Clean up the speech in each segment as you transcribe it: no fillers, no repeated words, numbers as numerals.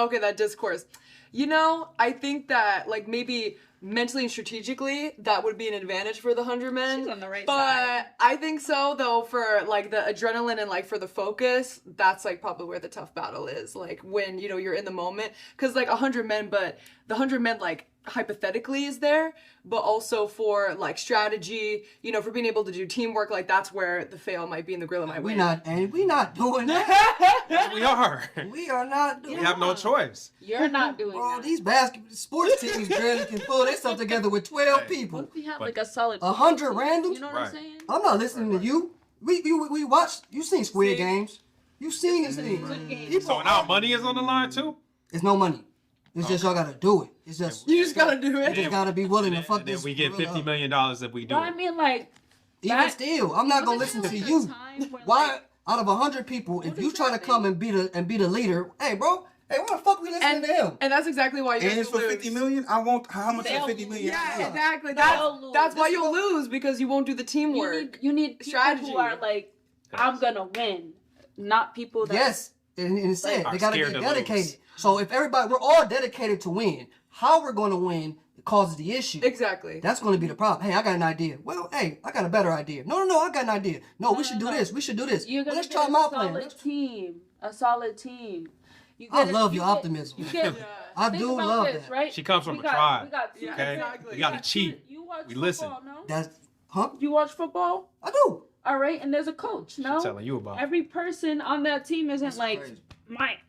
Okay, that discourse. I think that, like, maybe mentally and strategically, that would be an advantage for the 100 men. She's on the right but side. I think so, though, for, like, the adrenaline and, like, for the focus, that's, like, probably where the tough battle is. Like, when, you're in the moment. Because, like, 100 men, but the 100 men, like, hypothetically is there, but also for, like, strategy, for being able to do teamwork, like, that's where the fail might be and the gorilla might win. We not doing that. Yes, we are. We are not doing We have no choice. You're not doing Bro, that. these sports teams barely can pull their stuff together with 12 people. What if we have like a solid 100 randoms? You know what Right. I'm saying? I'm not listening to you. We watched. You seen Squid Games? You seen it? Games. So now money is on the line too? It's no money. It's just y'all gotta do it. It's just You just gotta do you it. just gotta be willing to And fuck then this. we get gorilla $50 up. million if we do But I it. mean, like, Even that- still, I'm not gonna listen to you. Why? Out of 100 people, if you try to come and be the leader, hey bro, why the fuck we listening to him? And that's exactly why you're And it's for 50 million? I want how much is 50 million? Yeah, exactly. They'll lose. That's why This you'll lose, because you won't do the teamwork. You need people strategy. who are like, I'm gonna win, not people that. Yes, and it said Are they gotta scared get to dedicated. lose. So if we're all dedicated to win, how we're gonna win causes the issue. Exactly. That's gonna be the problem. Hey, I got an idea. Well, hey, I got a better idea. No, I got an idea. No, we should do this. We should do this. You're Well, gonna let's get try a my plan. solid team. A solid team. I love your optimism. You get, I think do about love this, that. right? She comes from We a got- tribe. We got two. Yeah, Okay? exactly. We gotta got cheat. two- You watch We football, listen. no? Huh? You watch football? I do. All right, and there's a coach, no? She's telling you about it. Every person on that team isn't That's like, crazy.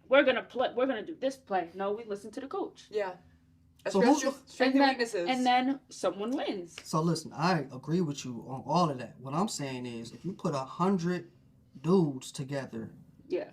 we're gonna do this play. No, we listen to the coach. Yeah. So Strengths who's and then, weaknesses. and then someone wins. So listen, I agree with you on all of that. What I'm saying is, if you put 100 dudes together, Yeah.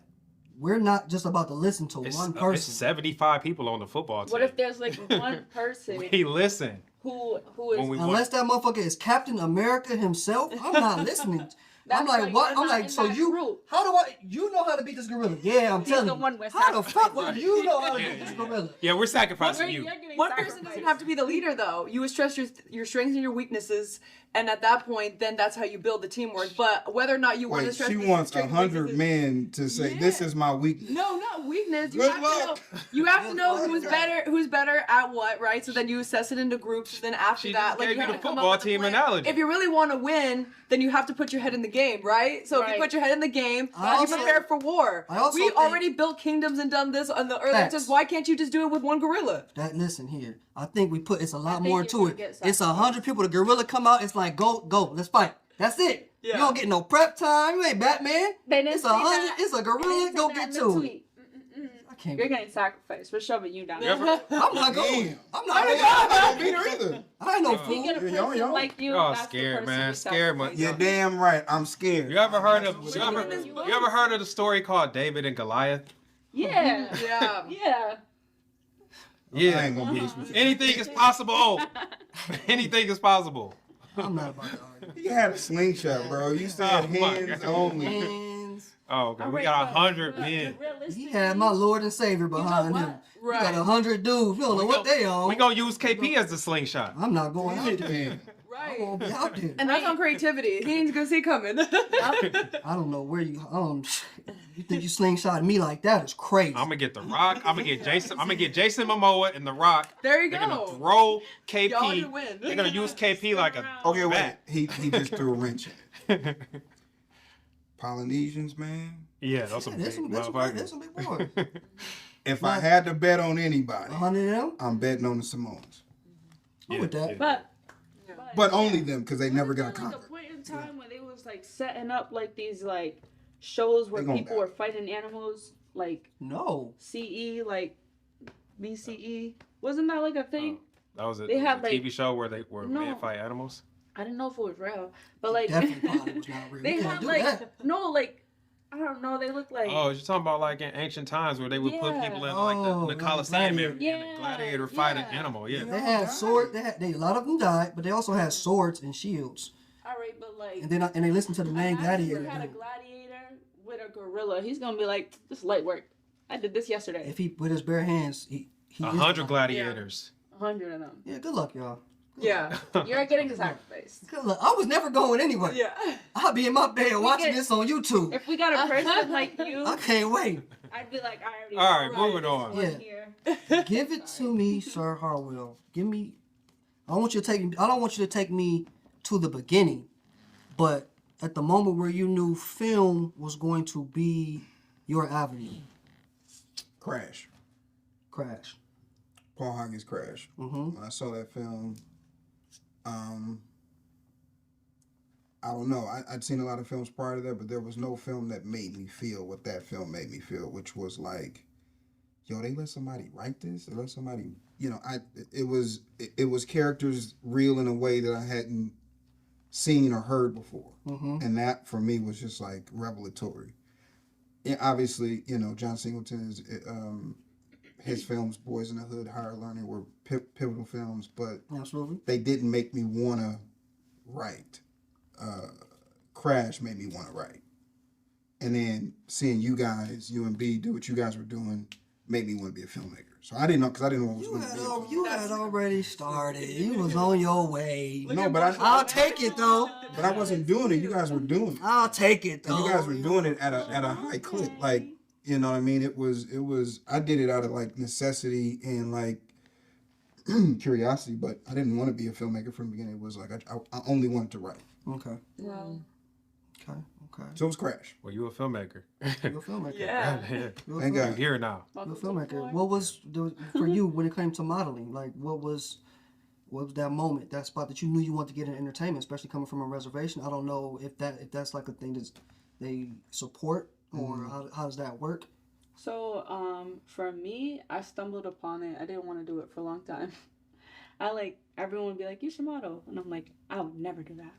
we're not just about to listen to It's, one it's person. 75 people on the football team. What if there's like one person We listen. who is When we Unless that motherfucker is Captain America himself, I'm not listening. I'm That's like, why what? you're I'm not like, in so that you, group. how do you know how to beat this gorilla? Yeah, I'm He's telling the you. one with How the fuck sacrifice. would you know how to beat this gorilla? Yeah, we're sacrificing you. You're getting One person sacrificed. doesn't have to be the leader, though. You would stress your strengths and your weaknesses, and at that point, then that's how you build the teamwork. But whether or not you want to Wait, stress she your wants strengths and 100 weaknesses- men to say, this Yeah. is my weakness. No, not weakness. You Good have luck. to know. You have to Good know luck. who's better at what, right? So then you assess it into groups. And then after She that, just like gave you you have the to come football up with a team plan. analogy. If you really want to win, then you have to put your head in the game, right? So if you Right. put your head in the game, I you also- prepare for war. I also We think- already built kingdoms and done this on the earth. Facts. Just why can't you just do it with one gorilla? Listen here. I think we put it's a lot think more you're to gonna it. get It's 100 people. The gorilla come out. It's like go, let's fight. That's it. Yeah. You don't get no prep time. You ain't Batman. They didn't It's say 100. that. It's a They gorilla. didn't Go say that get in the to it. tweet. I can't. You're getting sacrificed. We're shoving you down. You ever- I'm not going. Damn. I'm not I going. don't beat her either. I ain't no You fool. get a person Y'all- like you. y'all that's the scared, person man. you Scared, sacrifice. You're damn right. I'm scared. You ever heard of You ever heard of the story called David and Goliath? Yeah. Yeah. Yeah. I Yeah. ain't gonna be specific. Anything is possible. Anything is possible. I'm not about to argue. He had a slingshot, bro. You said Oh, my hands God. only. Hands. Oh, okay. All We right, got but 100 men. He had my Lord and Savior behind what? him. Right. You got 100 dudes. You don't know what they on. We gonna use KP as the slingshot. I'm not going out there. Man. I Right. won't be out there. And that's on creativity. He ain't gonna see coming. I don't know where you. You think you slingshot me like that is crazy. I'm gonna get the Rock. I'm gonna get Jason Momoa and the Rock. There you They're gonna go. throw KP. Y'all can win. They're gonna use KP like a Okay, wait. bat. He just threw a wrench in it. Polynesians, man. Yeah, that's some There's big some motherfuckers. big boys. If I had to bet on anybody, 100 of them. I'm betting on the Samoans. I'm with that. But only them, because they never got Wasn't there, like, conquered. a point in time where they was like setting up like these like shows where They gonna people die. were fighting animals like No. CE like BCE. Wasn't that like a thing? That was They had, a TV like- show where No. men fight animals. I didn't know if it was real, but like Definitely probably was not real. they You can't had do like that. no like I don't know. They look like Oh, you're talking about like in ancient times where they would put Yeah. people in Oh, like the Coliseum gladiator. and Yeah, the gladiator fight an yeah. animal. Yeah. They had swords. A lot of them died, but they also had swords and shields. all right, but like And they listened to the name I gladiator. had a dude. gladiator with a gorilla. He's gonna be like, this is light work. I did this yesterday. If he with his bare hands, he 100 is- gladiators. 100 of them. Yeah, good luck, y'all. Yeah. You're getting sacrificed. Good luck. I was never going anyway. Yeah. I'll be in my bed watching get- this on YouTube. If we got a person like you, I can't wait. I'd be like, I already. All right, know moving this on. one Yeah. here. Give it to me, Sir Harwell. Give me. I don't want you to take me to the beginning, but at the moment where you knew film was going to be your avenue. Crash. Crash. Paul Hagen's Crash. Mm-hmm. When I saw that film, I don't know. I'd seen a lot of films prior to that, but there was no film that made me feel what that film made me feel, which was like, yo, they let somebody write this. They let somebody, it was characters real in a way that I hadn't seen or heard before, and that for me was just like revelatory. Yeah, obviously, John Singleton is his films, Boys in the Hood, Higher Learning, were pivotal films, but Absolutely. they didn't make me want to write. Crash made me want to write. And then seeing you and B do what you guys were doing made me want to be a filmmaker. So I didn't know, because I didn't know what was going to be. You had already started. You was on your way. No, but I'll take it though. But I wasn't doing it. You guys were doing it. I'll take it And though. you guys were doing it at a high clip. Like, you know what I mean? It was I did it out of like necessity and like curiosity, but I didn't want to be a filmmaker from the beginning. It was like I only wanted to write. Okay. Wow. Okay. So it was Crash. Well, you a filmmaker. You're a filmmaker. Yeah. You're a Thank filmmaker. God. Here now. You're a filmmaker. What was for you when it came to modeling? Like, what was that moment, that spot that you knew you wanted to get in entertainment, especially coming from a reservation? I don't know if that's like a thing that they support, or how does that work? So, for me, I stumbled upon it. I didn't want to do it for a long time. Everyone would be like, you should model. And I'm like, I would never do that.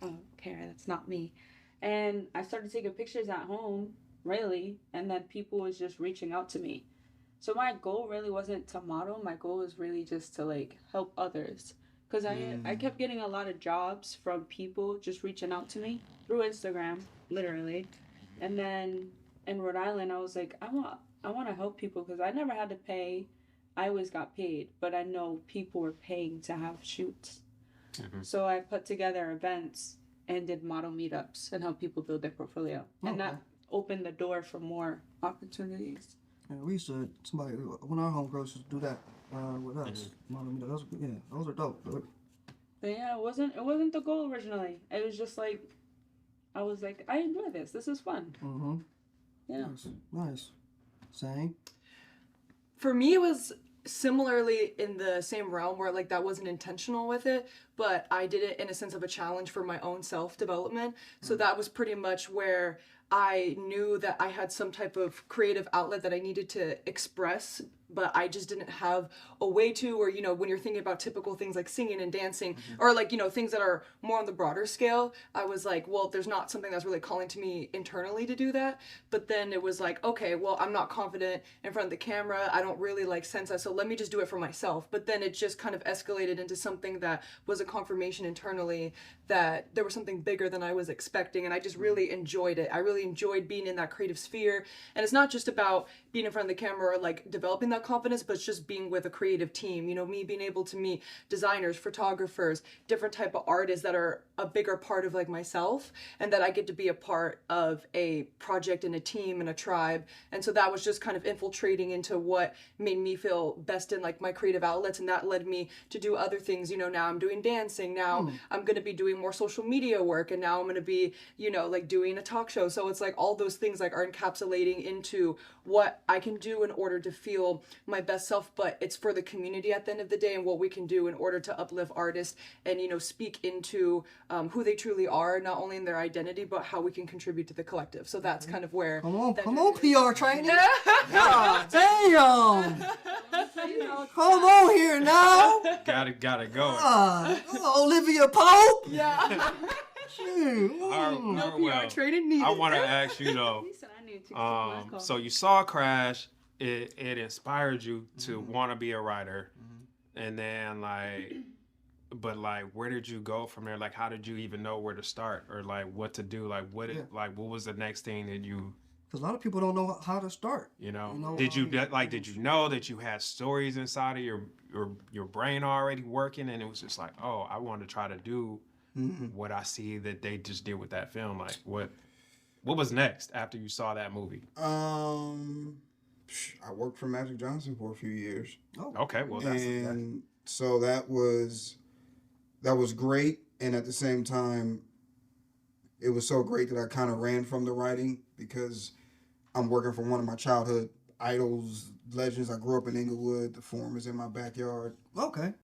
I don't care. That's not me. And I started taking pictures at home, really. And then people was just reaching out to me. So my goal really wasn't to model. My goal was really just to help others. Because I kept getting a lot of jobs from people just reaching out to me through Instagram, literally. And then in Rhode Island, I was like, I want to help people, because I never had to pay. I always got paid, but I know people were paying to have shoots. Mm-hmm. So I put together events and did model meetups and help people build their portfolio. And that opened the door for more opportunities. Yeah, we used to, one of our homegirls used to do that with us. Model meetup. Those are dope. But yeah, it wasn't the goal originally. It was just like, I was like, I enjoy this. This is fun. Mm-hmm. Yeah. Nice. Same. For me, it was similarly in the same realm where that wasn't intentional with it, but I did it in a sense of a challenge for my own self-development. So that was pretty much where I knew that I had some type of creative outlet that I needed to express, but I just didn't have a way to, or, when you're thinking about typical things like singing and dancing, or things that are more on the broader scale, I was like, well, there's not something that's really calling to me internally to do that. But then it was like, okay, well, I'm not confident in front of the camera. I don't really sense that. So let me just do it for myself. But then it just kind of escalated into something that was a confirmation internally that there was something bigger than I was expecting. And I just really enjoyed it. I really enjoyed being in that creative sphere. And it's not just about being in front of the camera or developing that confidence, but it's just being with a creative team. Me being able to meet designers, photographers, different type of artists that are a bigger part of myself, and that I get to be a part of a project and a team and a tribe. And so that was just kind of infiltrating into what made me feel best in my creative outlets, and that led me to do other things. Now I'm doing dancing, now I'm going to be doing more social media work, and now I'm going to be doing a talk show. So it's all those things are encapsulating into what I can do in order to feel my best self, but it's for the community at the end of the day, and what we can do in order to uplift artists and speak into who they truly are, not only in their identity, but how we can contribute to the collective. So that's kind of where come on PR training. God damn. Come on here now. Gotta go. Olivia Pope. Yeah. No PR training needed. I want to ask you though. He said I need to So you saw Crash. It inspired you to want to be a writer, and then but where did you go from there? How did you even know where to start, or what to do? What was the next thing that you? Because a lot of people don't know how to start. Did you did you know that you had stories inside of your brain already working, and it was just oh, I want to try to do what I see that they just did with that film? What? What was next after you saw that movie? I worked for Magic Johnson for a few years. Oh, Okay, well that's And so that was great, and at the same time it was so great that I kind of ran from the writing because I'm working for one of my childhood idols, legends. I grew up in Inglewood. The Forum is in my backyard. okay.